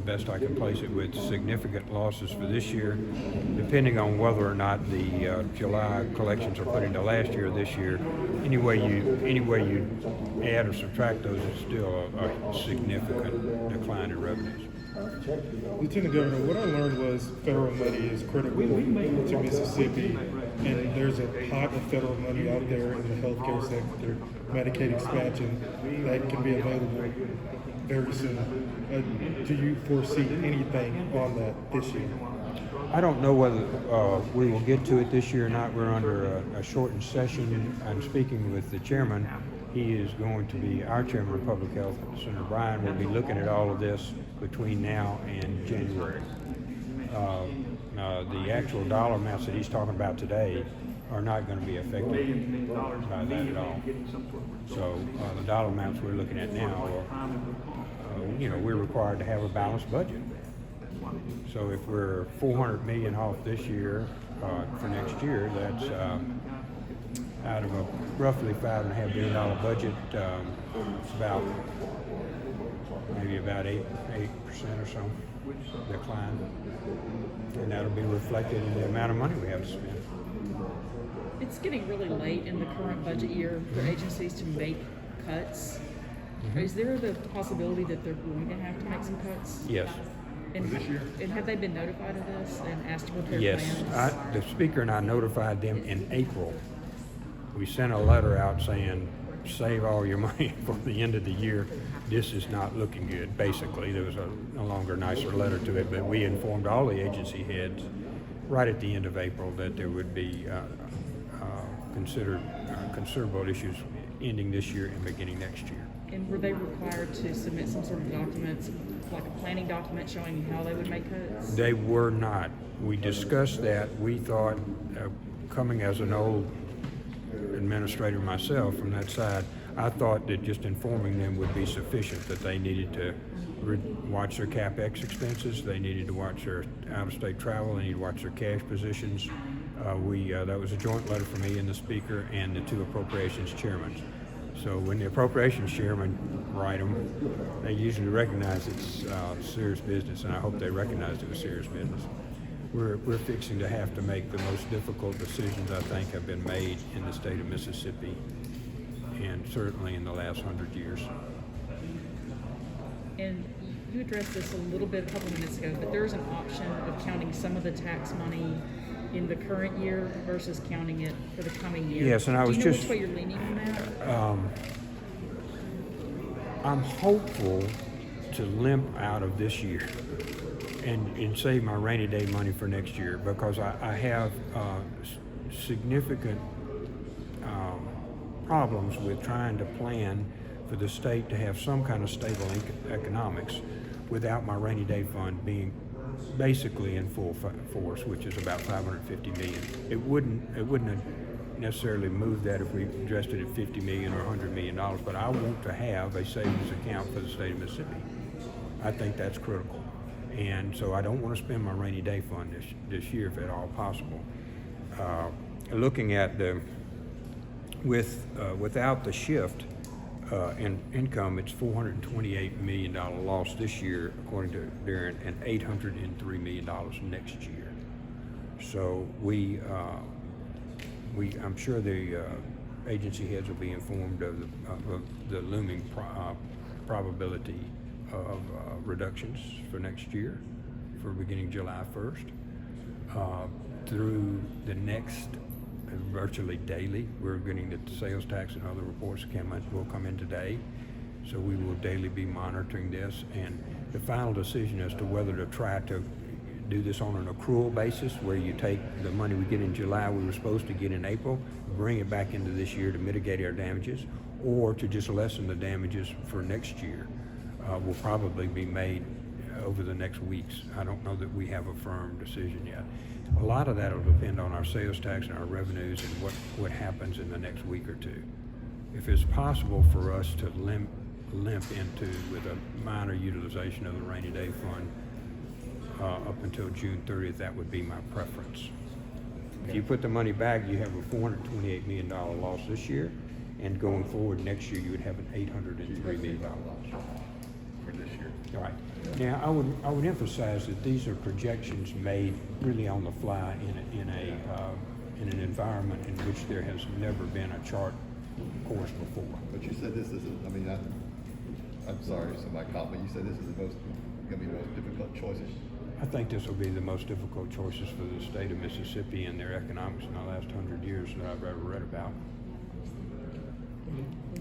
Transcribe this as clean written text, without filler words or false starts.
best I can place it, with significant losses for this year, depending on whether or not the July collections are put into last year or this year. Any way you add or subtract those, is still a significant decline in revenues. Lieutenant Governor, what I learned was federal money is critical to Mississippi, and there's a pot of federal money out there in the healthcare sector, Medicaid expansion, that can be available very soon. Do you foresee anything on that this year? I don't know whether we will get to it this year or not. We're under a shortened session. I'm speaking with the chairman. He is going to be, our chairman of public health, Senator Bryan, will be looking at all of this between now and January. The actual dollar amounts that he's talking about today are not going to be affected by that at all. So the dollar amounts we're looking at now are, we're required to have a balanced budget. So if we're $400 million off this year, for next year, that's out of a roughly $5.5 billion budget, it's about maybe about 8% or so decline, and that'll be reflected in the amount of money we have to spend. It's getting really late in the current budget year for agencies to make cuts. Mm-hmm. Is there the possibility that they're going to have to make some cuts? Yes. And have they been notified of this and asked to prepare yes. plans? The speaker and I notified them in April. We sent a letter out saying, save all your money for the end of the year. This is not looking good, basically. There was a longer, nicer letter to it, but we informed all the agency heads right at the end of April that there would be considerable issues ending this year and beginning next year. And were they required to submit some sort of documents, like a planning document showing how they would make cuts? They were not. We discussed that. We thought, coming as an old administrator myself from that side, I thought that just informing them would be sufficient, that they needed to watch their CapEx expenses, they needed to watch their out-of-state travel, they needed to watch their cash positions. That was a joint letter for me and the speaker and the two appropriations chairmen. So when the appropriations chairman write them, they usually recognize it's serious business, and I hope they recognized it was serious business. We're fixing to have to make the most difficult decisions I think have been made in the state of Mississippi, and certainly in the last 100 years. And you addressed this a little bit a couple of minutes ago, but there is an option of counting some of the tax money in the current year versus counting it for the coming year. Yes, and I was Do you know just... which way you're leaning on that? I'm hopeful to limp out of this year and save my rainy day money for next year, because I have significant problems with trying to plan for the state to have some kind of stable economics without my rainy day fund being basically in full force, which is about $550 million. It wouldn't have necessarily moved that if we addressed it at $50 million or $100 million, but I want to have a savings account for the state of Mississippi. I think that's critical. And so I don't want to spend my rainy day fund this year if at all possible. Looking at without the shift in income, it's $428 million loss this year, according to Darren, and $803 million next year. So I'm sure the agency heads will be informed of the looming probability of reductions for next year, for beginning July 1st. Through the next virtually daily, we're getting the sales tax and other reports will come in today. So we will daily be monitoring this, and the final decision as to whether to try to do this on an accrual basis, where you take the money we get in July we were supposed to get in April, bring it back into this year to mitigate our damages, or to just lessen the damages for next year, will probably be made over the next weeks. I don't know that we have a firm decision yet. A lot of that will depend on our sales tax and our revenues and what happens in the next week or two. If it's possible for us to limp into, with a minor utilization of the rainy day fund up until June 30th, that would be my preference. If you put the money back, you have a $428 million loss this year, and going forward next year, you would have an $803 million loss. for this year. All right. Now, I would emphasize that these are projections made really on the fly in an environment in which there has never been a chart course before. But you said this is, I mean, I'm sorry, somebody caught me. You said this is going to be the most difficult choices. I think this will be the most difficult choices for the state of Mississippi and their economics in the last 100 years that I've ever read about.